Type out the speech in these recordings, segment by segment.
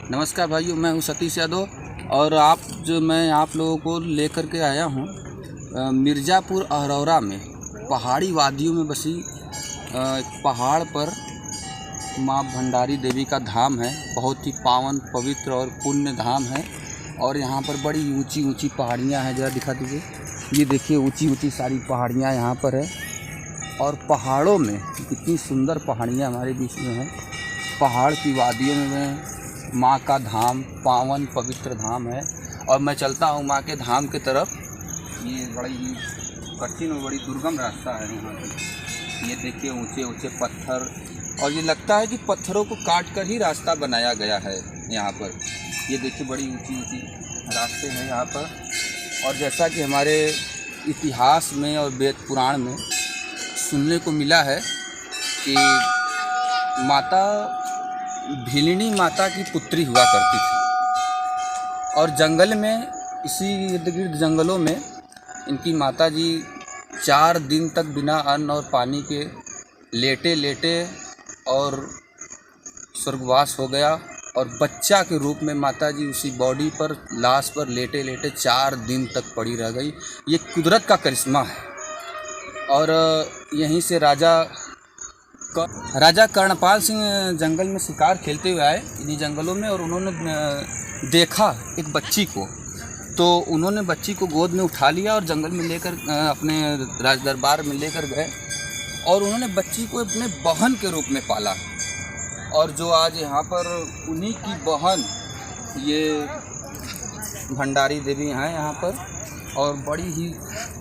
नमस्कार भाइयों, मैं हूं सतीश यादव और मैं आप लोगों को लेकर के आया हूं मिर्ज़ापुर अहरौरा में पहाड़ी वादियों में बसी एक पहाड़ पर माँ भंडारी देवी का धाम है। बहुत ही पावन, पवित्र और पुण्य धाम है। और यहाँ पर बड़ी ऊंची ऊंची पहाड़ियाँ हैं। जरा दिखा दीजिए, ये देखिए ऊंची ऊंची सारी पहाड़ियाँ यहाँ पर है। और पहाड़ों में कितनी सुंदर पहाड़ियाँ हमारे बीच में हैं। पहाड़ की वादियों में माँ का धाम, पावन पवित्र धाम है। और मैं चलता हूँ माँ के धाम की तरफ। ये बड़ी ही कठिन और बड़ी दुर्गम रास्ता है यहाँ पे। ये देखिए ऊंचे ऊंचे पत्थर, और ये लगता है कि पत्थरों को काट कर ही रास्ता बनाया गया है यहाँ पर। ये देखिए बड़ी ऊंची ऊंची रास्ते हैं यहाँ पर। और जैसा कि हमारे इतिहास में और वेद पुराण में सुनने को मिला है कि माता भीलिनी माता की पुत्री हुआ करती थी। और जंगल में, इसी इर्द गिर्द जंगलों में इनकी माता जी 4 दिन तक बिना अन्न और पानी के लेटे लेटे और स्वर्गवास हो गया। और बच्चा के रूप में माता जी उसी बॉडी पर, लाश पर लेटे लेटे 4 दिन तक पड़ी रह गई। ये कुदरत का करिश्मा है। और यहीं से राजा कर्णपाल सिंह जंगल में शिकार खेलते हुए आए इन्हीं जंगलों में। और उन्होंने देखा एक बच्ची को, तो उन्होंने बच्ची को गोद में उठा लिया और जंगल में लेकर अपने राज दरबार में लेकर गए। और उन्होंने बच्ची को अपने बहन के रूप में पाला। और जो आज यहाँ पर उन्हीं की बहन ये भंडारी देवी हैं यहाँ पर। और बड़ी ही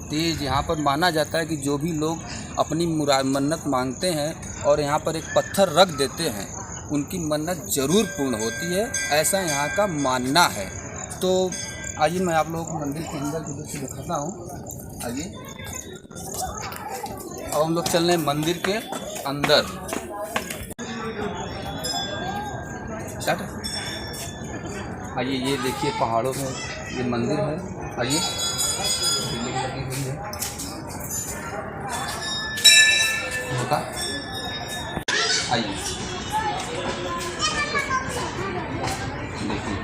तेज़ यहाँ पर माना जाता है कि जो भी लोग अपनी मन्नत मांगते हैं और यहाँ पर एक पत्थर रख देते हैं, उनकी मन्नत ज़रूर पूर्ण होती है, ऐसा यहाँ का मानना है। तो आइए मैं आप लोगों को मंदिर के अंदर की दृश्य दिखाता हूँ। आइए, अब हम लोग चल रहे हैं मंदिर के अंदर। आइए, ये देखिए पहाड़ों में ये मंदिर है। आइए, लगी हुई है। आइए देखिए,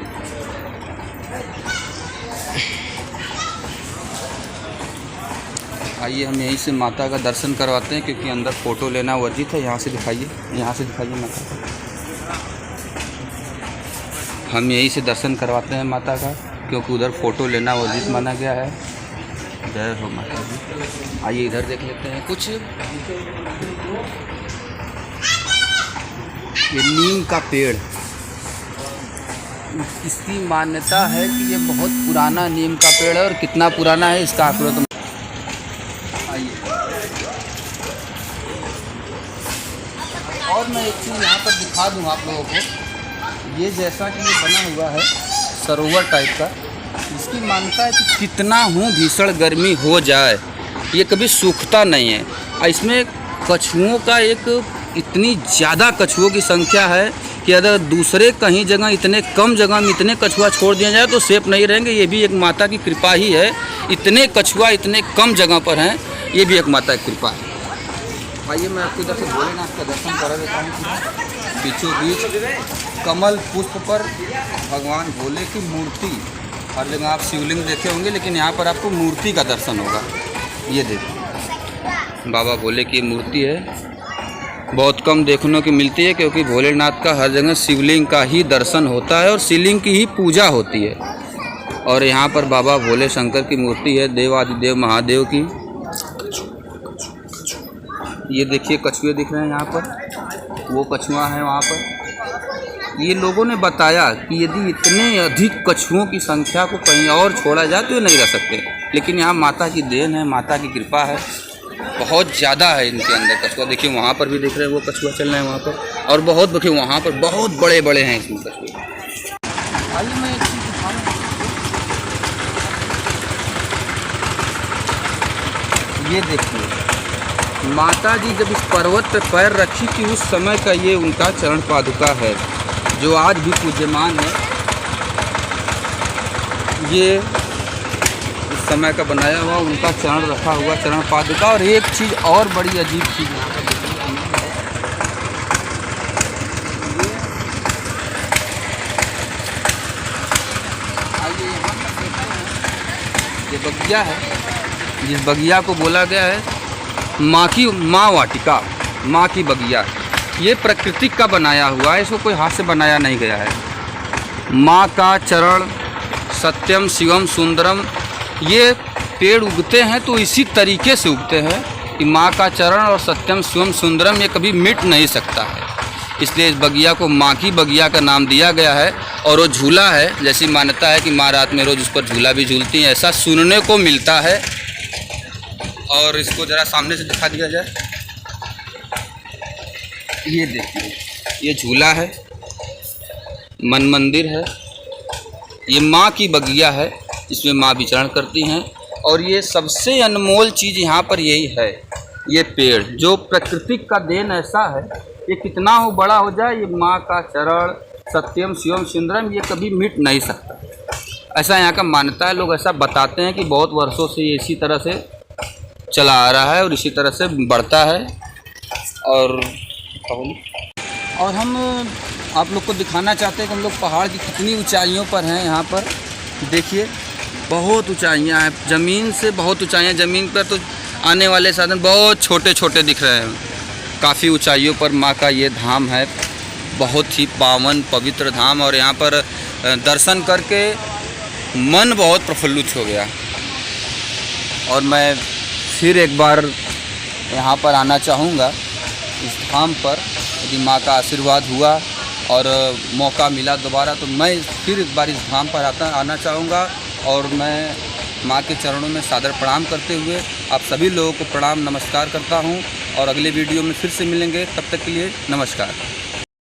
आइए हम यहीं से माता का दर्शन करवाते हैं, क्योंकि अंदर फ़ोटो लेना वर्जित है। यहाँ से दिखाइए, यहाँ से दिखाइए माता का। हम यहीं से दर्शन करवाते हैं माता का, क्योंकि उधर फ़ोटो लेना वर्जित माना गया है। जय हो माता जी। आइए इधर देख लेते हैं कुछ। ये नीम का पेड़, इसकी मान्यता है कि ये बहुत पुराना नीम का पेड़ है। और कितना पुराना है इसका आंकड़ा तो आइए। और मैं एक चीज़ यहाँ पर दिखा दूँ आप लोगों को। ये जैसा कि ये बना हुआ है सरोवर टाइप का, इसकी मान्यता है कि कितना भीषण गर्मी हो जाए ये कभी सूखता नहीं है। और इसमें कछुओं का इतनी ज़्यादा कछुओं की संख्या है कि अगर दूसरे कहीं जगह इतने कम जगह में इतने कछुआ छोड़ दिया जाए तो सेफ नहीं रहेंगे। ये भी एक माता की कृपा ही है। इतने कछुआ इतने कम जगह पर हैं, ये भी एक माता की कृपा है। आइए मैं आपको इधर से भोलेनाथ का दर्शन करा देता हूँ। बीचों बीच कमल पुष्प पर भगवान भोले की मूर्ति। हर जगह आप शिवलिंग देखे होंगे, लेकिन यहाँ पर आपको मूर्ति का दर्शन होगा। ये देखिए बाबा भोले की मूर्ति है। बहुत कम देखने को मिलती है, क्योंकि भोलेनाथ का हर जगह शिवलिंग का ही दर्शन होता है और शिवलिंग की ही पूजा होती है। और यहाँ पर बाबा भोले शंकर की मूर्ति है, देवादिदेव महादेव की। ये देखिए कछुए दिख रहे हैं यहाँ पर, वो कछुआ है वहाँ पर। ये लोगों ने बताया कि यदि इतने अधिक कछुओं की संख्या को कहीं और छोड़ा जाए तो ये नहीं रह सकते, लेकिन यहाँ माता की देन है, माता की कृपा है। बहुत ज़्यादा है इनके अंदर कछुआ। देखिए वहाँ पर भी दिख रहे हैं, वो कछुआ चल रहे हैं वहाँ पर। और बहुत देखिए वहाँ पर बहुत बड़े बड़े हैं इसमें कछुए। आइए मैं एक चीज़ दिखाऊँ। ये देखिए माता जी जब इस पर्वत पर पैर रखी थी, उस समय का ये उनका चरण पादुका है, जो आज भी पूज्यमान है। ये उस समय का बनाया हुआ उनका चरण रखा हुआ चरण पादुका। और एक चीज़ और बड़ी अजीब चीज़ यहाँ पर ये बगिया है, जिस बगिया को बोला गया है माँ वाटिका, माँ की बगिया। ये प्रकृति का बनाया हुआ है, इसको कोई हाथ से बनाया नहीं गया है। माँ का चरण, सत्यम शिवम सुंदरम, ये पेड़ उगते हैं तो इसी तरीके से उगते हैं कि माँ का चरण और सत्यम शिवम सुंदरम ये कभी मिट नहीं सकता है। इसलिए इस बगिया को माँ की बगिया का नाम दिया गया है। और वो झूला है, जैसी मान्यता है कि माँ रात में रोज़ उस पर झूला भी झूलती हैं, ऐसा सुनने को मिलता है। और इसको ज़रा सामने से दिखा दिया जाए, ये देखिए, ये झूला है, मन मंदिर है, ये माँ की बगिया है, इसमें माँ विचरण करती हैं। और ये सबसे अनमोल चीज़ यहाँ पर यही है, ये पेड़ जो प्रकृति का देन ऐसा है, ये कितना हो बड़ा हो जाए, ये माँ का चरण, सत्यम शिवम सुंदरम, ये कभी मिट नहीं सकता। ऐसा यहाँ का मान्यता है। लोग ऐसा बताते हैं कि बहुत वर्षों से ये इसी तरह से चला आ रहा है और इसी तरह से बढ़ता है। और हम आप लोग को दिखाना चाहते हैं कि हम लोग पहाड़ की कितनी ऊंचाइयों पर हैं। यहाँ पर देखिए, बहुत ऊंचाइयाँ हैं, ज़मीन से बहुत ऊंचाइयाँ। ज़मीन पर तो आने वाले साधन बहुत छोटे छोटे दिख रहे हैं। काफ़ी ऊंचाइयों पर माँ का ये धाम है, बहुत ही पावन पवित्र धाम। और यहाँ पर दर्शन करके मन बहुत प्रफुल्लित हो गया। और मैं फिर एक बार यहाँ पर आना चाहूँगा, इस धाम पर। यदि माँ का आशीर्वाद हुआ और मौका मिला दोबारा, तो मैं फिर एक बार इस धाम पर आना चाहूँगा। और मैं माँ के चरणों में सादर प्रणाम करते हुए आप सभी लोगों को प्रणाम नमस्कार करता हूँ। और अगले वीडियो में फिर से मिलेंगे, तब तक के लिए नमस्कार।